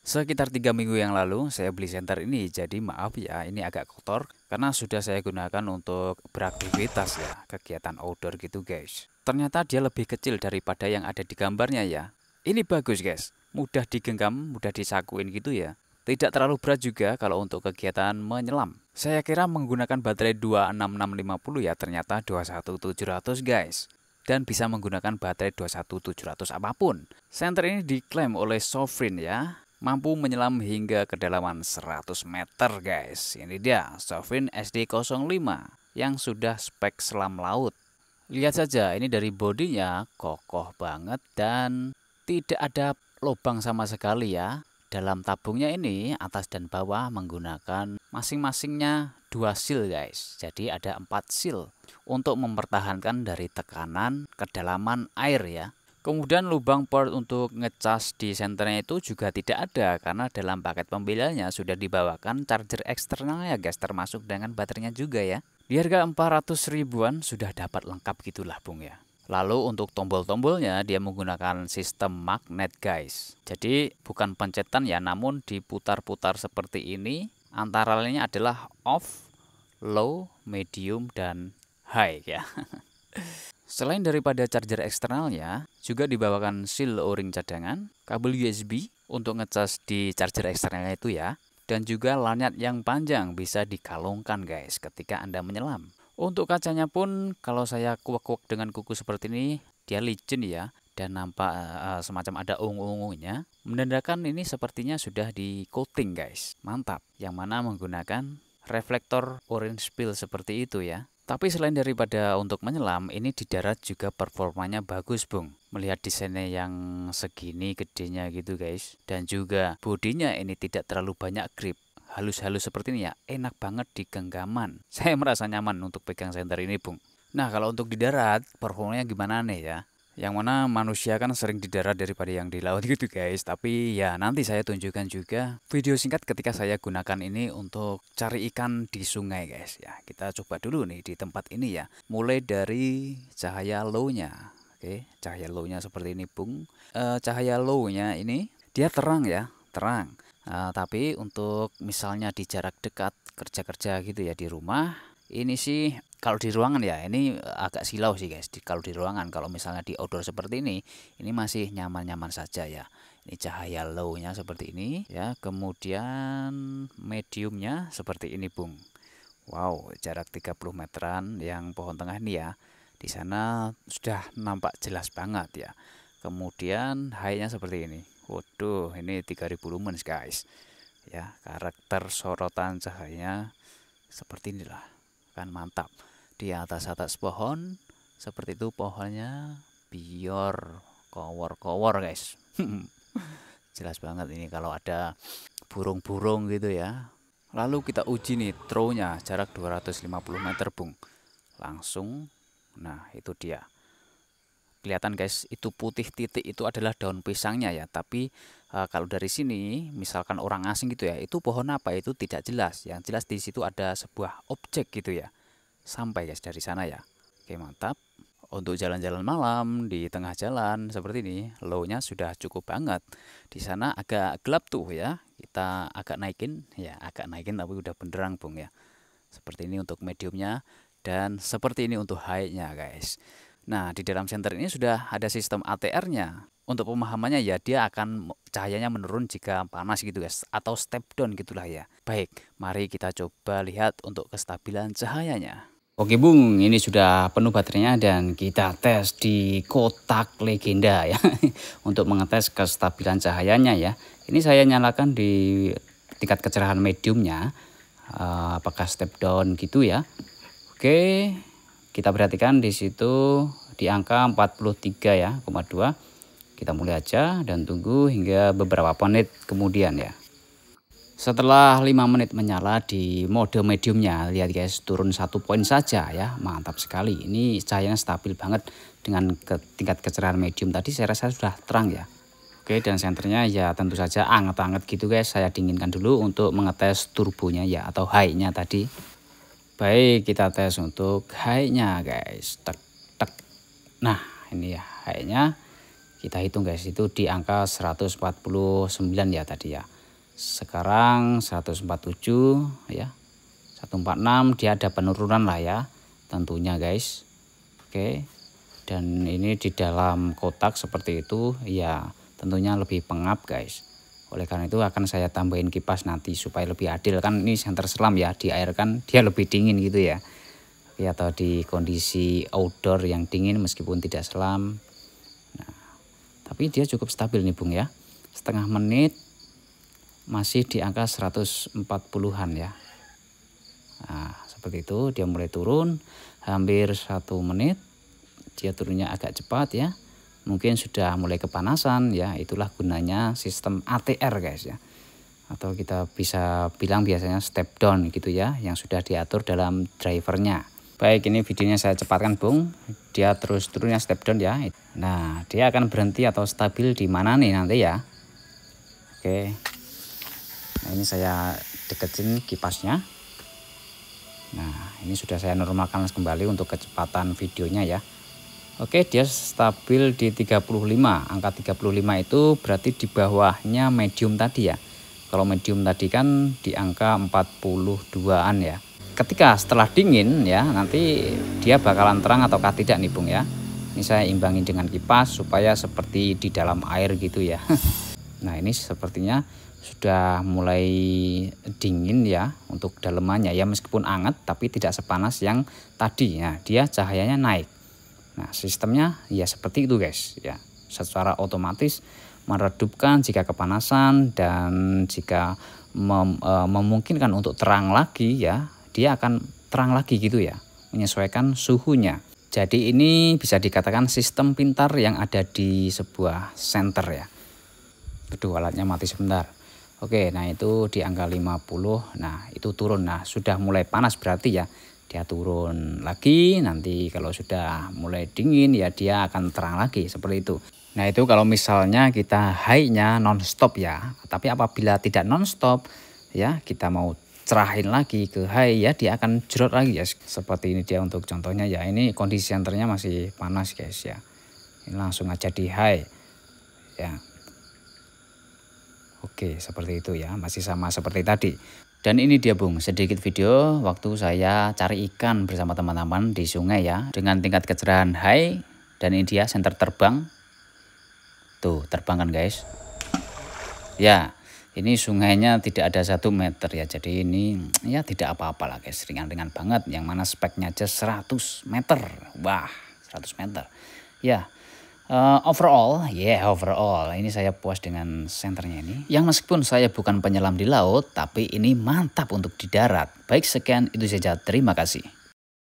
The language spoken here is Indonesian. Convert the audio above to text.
Sekitar 3 minggu yang lalu saya beli senter ini, jadi maaf ya ini agak kotor karena sudah saya gunakan untuk beraktivitas ya, kegiatan outdoor gitu guys. Ternyata dia lebih kecil daripada yang ada di gambarnya ya. Ini bagus guys, mudah digenggam, mudah disakuin gitu ya. Tidak terlalu berat juga kalau untuk kegiatan menyelam. Saya kira menggunakan baterai 26650 ya, ternyata 21700 guys. Dan bisa menggunakan baterai 21700 apapun. Senter ini diklaim oleh Sovereign ya, mampu menyelam hingga kedalaman 100 meter guys. Ini dia Sovereign SD05 yang sudah spek selam laut. Lihat saja ini dari bodinya kokoh banget dan tidak ada lubang sama sekali ya. Dalam tabungnya ini atas dan bawah menggunakan masing-masingnya 2 seal guys. Jadi ada 4 seal untuk mempertahankan dari tekanan kedalaman air ya. Kemudian lubang port untuk ngecas di senternya itu juga tidak ada karena dalam paket pembeliannya sudah dibawakan charger eksternalnya guys, termasuk dengan baterainya juga ya. Di harga 400 ribuan sudah dapat lengkap gitulah bung ya. Lalu untuk tombol-tombolnya dia menggunakan sistem magnet guys. Jadi bukan pencetan ya, namun diputar-putar seperti ini. Antara lainnya adalah off, low, medium, dan high ya. Selain daripada charger eksternalnya, juga dibawakan seal o-ring cadangan, kabel USB untuk ngecas di charger eksternalnya itu ya, dan juga lanyard yang panjang bisa dikalungkan guys ketika Anda menyelam. Untuk kacanya pun kalau saya kuak-kuak dengan kuku seperti ini, dia licin ya, dan nampak semacam ada ungu-ungunya, menandakan ini sepertinya sudah di coating guys. Mantap, yang mana menggunakan reflektor orange peel seperti itu ya. Tapi selain daripada untuk menyelam, ini di darat juga performanya bagus bung. Melihat desainnya yang segini gedenya gitu guys. Dan juga bodinya ini tidak terlalu banyak grip. Halus-halus seperti ini ya, enak banget di genggaman. Saya merasa nyaman untuk pegang senter ini bung. Nah kalau untuk di darat, performanya gimana nih ya? Yang mana manusia kan sering di darat daripada yang di laut gitu guys. Tapi ya nanti saya tunjukkan juga video singkat ketika saya gunakan ini untuk cari ikan di sungai guys ya. Kita coba dulu nih di tempat ini ya. Mulai dari cahaya low-nya. Oke, cahaya low-nya seperti ini bung. Cahaya low-nya ini dia terang ya, terang. Tapi untuk misalnya di jarak dekat kerja-kerja gitu ya di rumah, ini sih kalau di ruangan ya ini agak silau sih guys. Kalau di ruangan, kalau misalnya di outdoor seperti ini masih nyaman-nyaman saja ya. Ini cahaya low-nya seperti ini ya. Kemudian mediumnya seperti ini bung. Wow, jarak 30 meteran yang pohon tengah ini ya. Di sana sudah nampak jelas banget ya. Kemudian high-nya seperti ini. Waduh, ini 3000 lumens guys. Ya, karakter sorotan cahayanya seperti inilah. Kan mantap. Di atas pohon seperti itu, pohonnya biar kowor-kowor guys. Jelas banget ini kalau ada burung-burung gitu ya. Lalu kita uji nih throw-nya jarak 250 meter bung. Langsung, nah itu dia. Kelihatan guys, itu putih titik itu adalah daun pisangnya ya. Tapi kalau dari sini, misalkan orang asing gitu ya, itu pohon apa itu tidak jelas. Yang jelas di situ ada sebuah objek gitu ya. Sampai guys dari sana ya. Oke mantap. Untuk jalan-jalan malam di tengah jalan seperti ini, low-nya sudah cukup banget. Di sana agak gelap tuh ya. Kita agak naikin ya, agak naikin tapi udah benderang bung ya. Seperti ini untuk mediumnya dan seperti ini untuk high-nya guys. Nah di dalam senter ini sudah ada sistem ATR-nya. Untuk pemahamannya ya dia akan cahayanya menurun jika panas gitu guys, atau step down gitulah ya. Baik, mari kita coba lihat untuk kestabilan cahayanya. Oke bung, ini sudah penuh baterainya dan kita tes di kotak legenda ya. Untuk mengetes kestabilan cahayanya ya. Ini saya nyalakan di tingkat kecerahan mediumnya. Apakah step down gitu ya. Oke, kita perhatikan di situ di angka 43 ya, 2. Kita mulai aja dan tunggu hingga beberapa menit kemudian ya. Setelah 5 menit menyala di mode mediumnya, lihat guys turun 1 poin saja ya, mantap sekali. Ini cahayanya stabil banget dengan tingkat kecerahan medium tadi saya rasa sudah terang ya. Oke, dan senternya ya tentu saja anget-anget gitu guys, saya dinginkan dulu untuk mengetes turbonya ya atau high-nya tadi. Baik, kita tes untuk high-nya guys. Tek tek. Nah, ini ya high-nya. Kita hitung guys, itu di angka 149 ya tadi ya. Sekarang 147 ya. 146 dia ada penurunan lah ya tentunya guys. Oke. Dan ini di dalam kotak seperti itu ya, tentunya lebih pengap guys. Oleh karena itu akan saya tambahin kipas nanti supaya lebih adil, kan ini center selam ya, di air kan dia lebih dingin gitu ya. Oke, atau di kondisi outdoor yang dingin meskipun tidak selam. Tapi dia cukup stabil nih Bung ya. Setengah menit masih di angka 140-an ya. Nah, seperti itu dia mulai turun. Hampir 1 menit dia turunnya agak cepat ya. Mungkin sudah mulai kepanasan ya. Itulah gunanya sistem ATR guys ya. Atau kita bisa bilang biasanya step down gitu ya, yang sudah diatur dalam drivernya. Baik, ini videonya saya cepatkan Bung. Dia terus turunnya step down ya. Nah, dia akan berhenti atau stabil di mana nih nanti ya. Oke. Nah, ini saya deketin kipasnya. Nah, ini sudah saya normalkan kembali untuk kecepatan videonya ya. Oke, dia stabil di 35. Angka 35 itu berarti di bawahnya medium tadi ya. Kalau medium tadi kan di angka 42-an ya. Ketika setelah dingin ya, nanti dia bakalan terang ataukah tidak nih Bung ya. Ini saya imbangin dengan kipas supaya seperti di dalam air gitu ya. Nah, ini sepertinya sudah mulai dingin ya untuk dalemannya ya, meskipun hangat tapi tidak sepanas yang tadi ya. Dia cahayanya naik. Nah, sistemnya ya seperti itu guys ya. Secara otomatis meredupkan jika kepanasan, dan jika memungkinkan untuk terang lagi ya, dia akan terang lagi gitu ya, menyesuaikan suhunya. Jadi ini bisa dikatakan sistem pintar yang ada di sebuah center ya. Aduh, alatnya mati sebentar. Oke, nah itu di angka 50. Nah, itu turun. Nah, sudah mulai panas berarti ya. Dia turun lagi, nanti kalau sudah mulai dingin ya dia akan terang lagi seperti itu. Nah, itu kalau misalnya kita high-nya non-stop ya. Tapi apabila tidak non-stop ya, kita mau cerahin lagi ke high ya, dia akan jerot lagi ya. Seperti ini dia untuk contohnya ya. Ini kondisi senternya masih panas guys ya. Ini langsung aja di high ya. Oke, seperti itu ya, masih sama seperti tadi. Dan ini dia Bung, sedikit video waktu saya cari ikan bersama teman-teman di sungai ya, dengan tingkat kecerahan high. Dan ini dia senter terbang. Tuh, terbang kan guys. Ya, ini sungainya tidak ada 1 meter ya, jadi ini ya tidak apa-apa lah guys, ringan-ringan banget, yang mana speknya aja 100 meter. Wah, 100 meter ya. Overall ini saya puas dengan senternya ini, yang meskipun saya bukan penyelam di laut, tapi ini mantap untuk di darat. Baik, sekian itu saja, terima kasih.